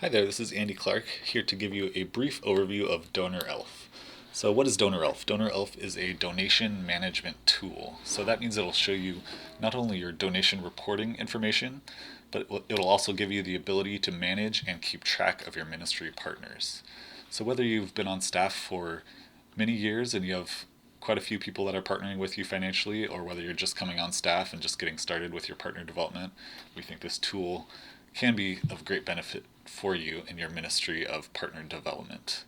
Hi there, this is Andy Clark here to give you a brief overview of DonorElf. So what is DonorElf? DonorElf is a donation management tool. So that means it'll show you not only your donation reporting information, but it'll also give you the ability to manage and keep track of your ministry partners. So whether you've been on staff for many years and you have quite a few people that are partnering with you financially, or whether you're just coming on staff and just getting started with your partner development, we think this tool can be of great benefit for you in your ministry of partner development.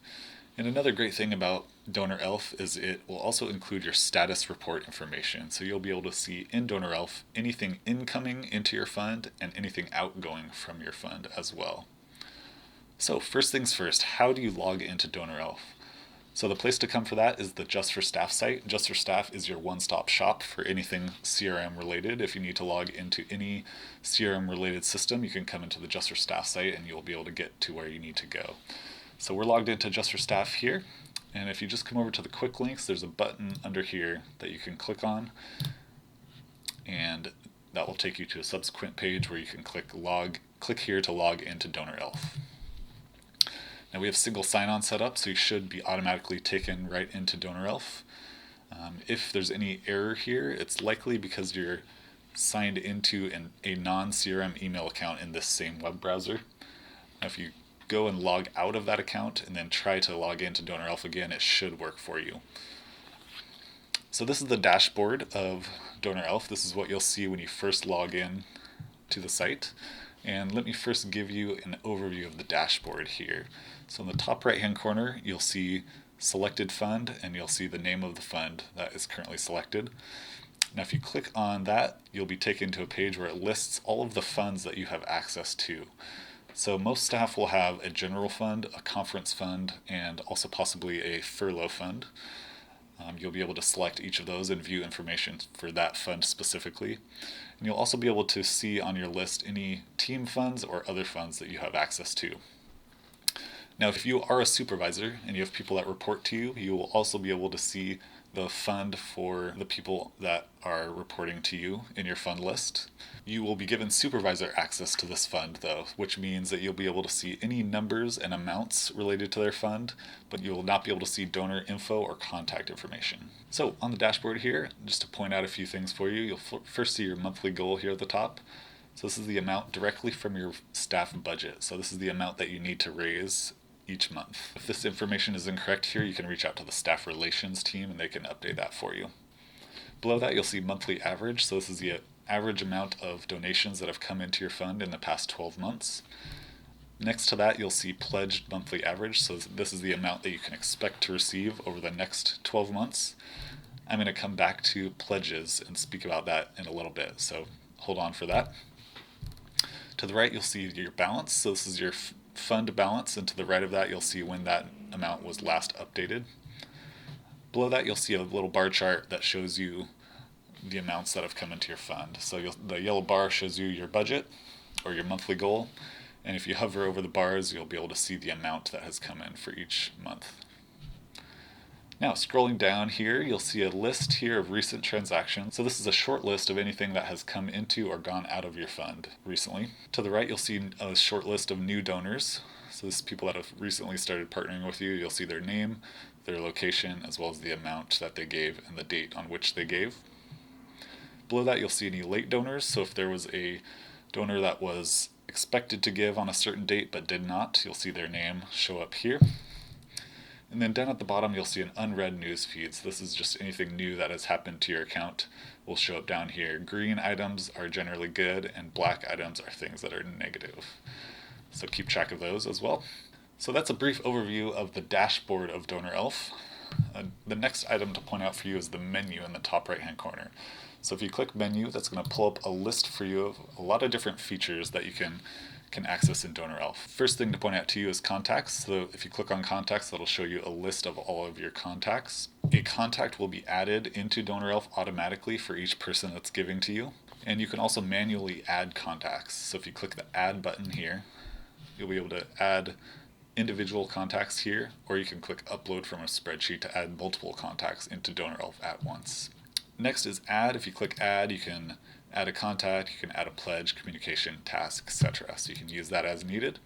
And another great thing about DonorElf is it will also include your status report information. So you'll be able to see in DonorElf anything incoming into your fund and anything outgoing from your fund as well. So first things first, how do you log into DonorElf? So the place to come for that is the Just for Staff site. Just for Staff is your one-stop shop for anything CRM related. If you need to log into any CRM related system, you can come into the Just for Staff site and you'll be able to get to where you need to go. So we're logged into Just for Staff here. And if you just come over to the quick links, there's a button under here that you can click on. And that will take you to a subsequent page where you can click here to log into DonorElf. Now we have single sign-on set up, so you should be automatically taken right into DonorElf. If there's any error here, it's likely because you're signed into a non-CRM email account in this same web browser. Now if you go and log out of that account and then try to log into DonorElf again, it should work for you. So this is the dashboard of DonorElf. This is what you'll see when you first log in to the site. And let me first give you an overview of the dashboard here. So in the top right hand corner, you'll see selected fund and you'll see the name of the fund that is currently selected. Now if you click on that, you'll be taken to a page where it lists all of the funds that you have access to. So most staff will have a general fund, a conference fund, and also possibly a furlough fund. You'll be able to select each of those and view information for that fund specifically. And you'll also be able to see on your list any team funds or other funds that you have access to. Now, if you are a supervisor and you have people that report to you, you will also be able to see the fund for the people that are reporting to you in your fund list. You will be given supervisor access to this fund though, which means that you'll be able to see any numbers and amounts related to their fund, but you will not be able to see donor info or contact information. So on the dashboard here, just to point out a few things for you, you'll first see your monthly goal here at the top. So this is the amount directly from your staff budget. So this is the amount that you need to raise each month. If this information is incorrect here, you can reach out to the staff relations team and they can update that for you. Below that, you'll see monthly average. So this is the average amount of donations that have come into your fund in the past 12 months. Next to that, you'll see pledged monthly average. So this is the amount that you can expect to receive over the next 12 months. I'm going to come back to pledges and speak about that in a little bit. So hold on for that. To the right, you'll see your balance. So this is your fund balance, and to the right of that you'll see when that amount was last updated. Below that you'll see a little bar chart that shows you the amounts that have come into your fund. So the yellow bar shows you your budget or your monthly goal, and if you hover over the bars you'll be able to see the amount that has come in for each month. Now scrolling down here, you'll see a list here of recent transactions. So this is a short list of anything that has come into or gone out of your fund recently. To the right, you'll see a short list of new donors. So this is people that have recently started partnering with you. You'll see their name, their location, as well as the amount that they gave and the date on which they gave. Below that, you'll see any late donors. So if there was a donor that was expected to give on a certain date but did not, you'll see their name show up here. And then down at the bottom, you'll see an unread news feed. So this is just anything new that has happened to your account will show up down here. Green items are generally good, and black items are things that are negative. So keep track of those as well. So that's a brief overview of the dashboard of DonorElf. The next item to point out for you is the menu in the top right-hand corner. So if you click menu, that's going to pull up a list for you of a lot of different features that you can access in DonorElf. First thing to point out to you is contacts. So if you click on contacts, that'll show you a list of all of your contacts. A contact will be added into DonorElf automatically for each person that's giving to you. And you can also manually add contacts. So if you click the add button here, you'll be able to add individual contacts here, or you can click upload from a spreadsheet to add multiple contacts into DonorElf at once. Next is add. If you click add, you can add a contact, you can add a pledge, communication, task, etc. So you can use that as needed.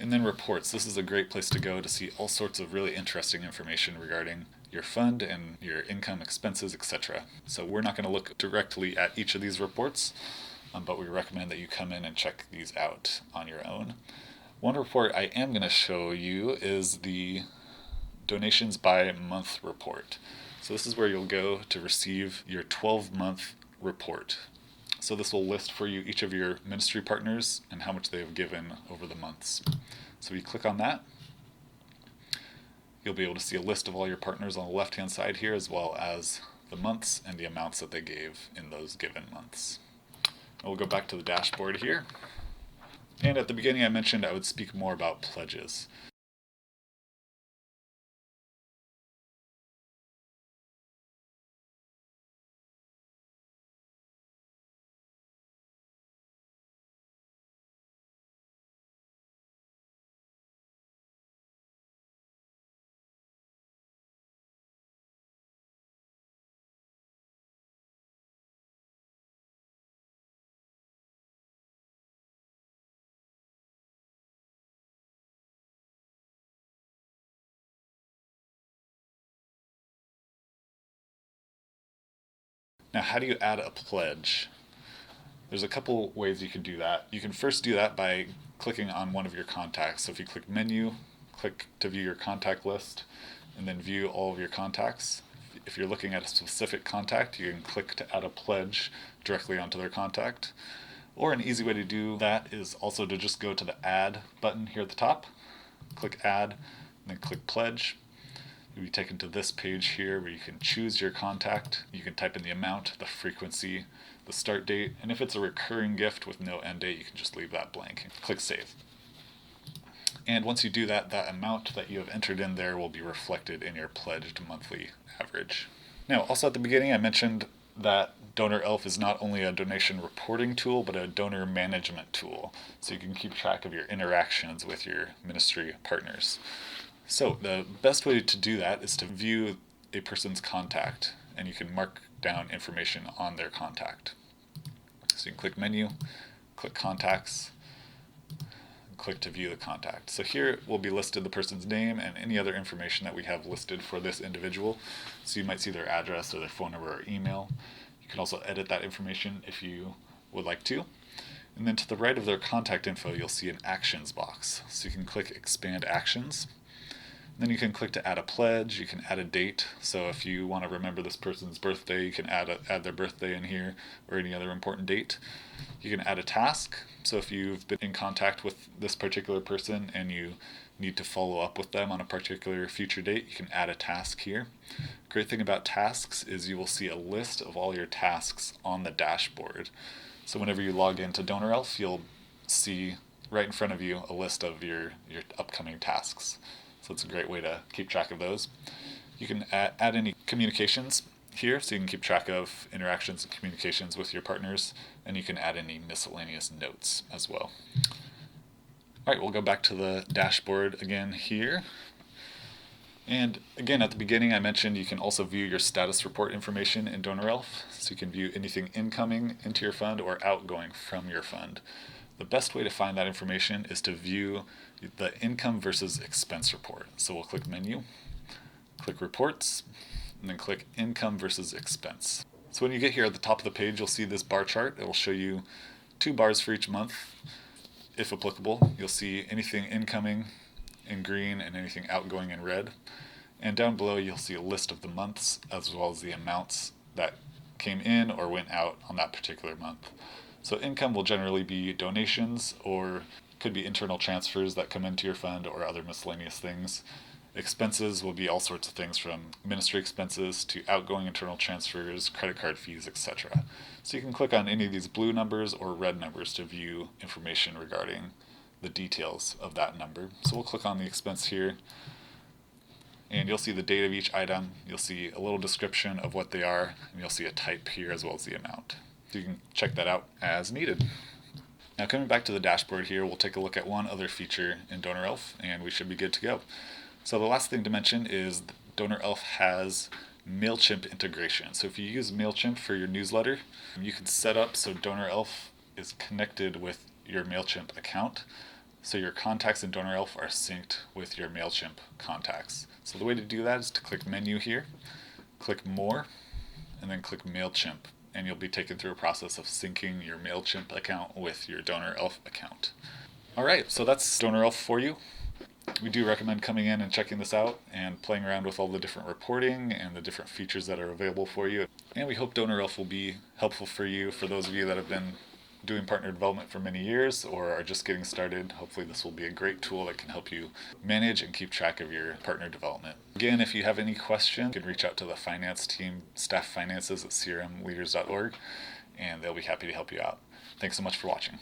And then reports. This is a great place to go to see all sorts of really interesting information regarding your fund and your income, expenses, etc. So we're not going to look directly at each of these reports, but we recommend that you come in and check these out on your own. One report I am going to show you is the donations by month report. So this is where you'll go to receive your 12-month report. So this will list for you each of your ministry partners and how much they have given over the months. So if you click on that, you'll be able to see a list of all your partners on the left-hand side here, as well as the months and the amounts that they gave in those given months. We'll go back to the dashboard here. And at the beginning I mentioned I would speak more about pledges. Now, how do you add a pledge? There's a couple ways you can do that. You can first do that by clicking on one of your contacts. So if you click Menu, click to view your contact list, and then view all of your contacts. If you're looking at a specific contact, you can click to add a pledge directly onto their contact. Or an easy way to do that is also to just go to the Add button here at the top, click Add, and then click Pledge. You'll be taken to this page here where you can choose your contact. You can type in the amount, the frequency, the start date, and if it's a recurring gift with no end date, you can just leave that blank and click Save. And once you do that, that amount that you have entered in there will be reflected in your pledged monthly average. Now, also at the beginning, I mentioned that DonorElf is not only a donation reporting tool, but a donor management tool. So you can keep track of your interactions with your ministry partners. So the best way to do that is to view a person's contact, and you can mark down information on their contact. So you can click Menu, click Contacts, and click to view the contact. So here will be listed the person's name and any other information that we have listed for this individual. So you might see their address or their phone number or email. You can also edit that information if you would like to. And then to the right of their contact info, you'll see an Actions box. So you can click Expand Actions. Then you can click to add a pledge, you can add a date, so if you want to remember this person's birthday, you can add their birthday in here, or any other important date. You can add a task, so if you've been in contact with this particular person and you need to follow up with them on a particular future date, you can add a task here. Great thing about tasks is you will see a list of all your tasks on the dashboard. So whenever you log into DonorElf, you'll see right in front of you a list of your upcoming tasks. So it's a great way to keep track of those. You can add any communications here, so you can keep track of interactions and communications with your partners, and you can add any miscellaneous notes as well. All right, we'll go back to the dashboard again here. And again, at the beginning I mentioned you can also view your status report information in DonorElf, so you can view anything incoming into your fund or outgoing from your fund. The best way to find that information is to view the income versus expense report. So we'll click Menu, click Reports, and then click Income versus Expense. So when you get here at the top of the page, you'll see this bar chart. It will show you 2 bars for each month, if applicable. You'll see anything incoming in green and anything outgoing in red. And down below, you'll see a list of the months as well as the amounts that came in or went out on that particular month. So income will generally be donations, or could be internal transfers that come into your fund or other miscellaneous things. Expenses will be all sorts of things from ministry expenses to outgoing internal transfers, credit card fees, etc. So you can click on any of these blue numbers or red numbers to view information regarding the details of that number. So we'll click on the expense here, and you'll see the date of each item. You'll see a little description of what they are, and you'll see a type here as well as the amount. So you can check that out as needed. Now coming back to the dashboard here, we'll take a look at one other feature in DonorElf, and we should be good to go. So the last thing to mention is DonorElf has MailChimp integration. So if you use MailChimp for your newsletter, you can set up so DonorElf is connected with your MailChimp account. so your contacts in DonorElf are synced with your MailChimp contacts. So the way to do that is to click Menu here, click More, and then click MailChimp, and you'll be taken through a process of syncing your MailChimp account with your DonorElf account. Alright, so that's DonorElf for you. We do recommend coming in and checking this out and playing around with all the different reporting and the different features that are available for you. And we hope DonorElf will be helpful for you, for those of you that have been doing partner development for many years or are just getting started. Hopefully this will be a great tool that can help you manage and keep track of your partner development. Again, if you have any questions, you can reach out to the finance team, staff finances at crmleaders.org, and they'll be happy to help you out. Thanks so much for watching.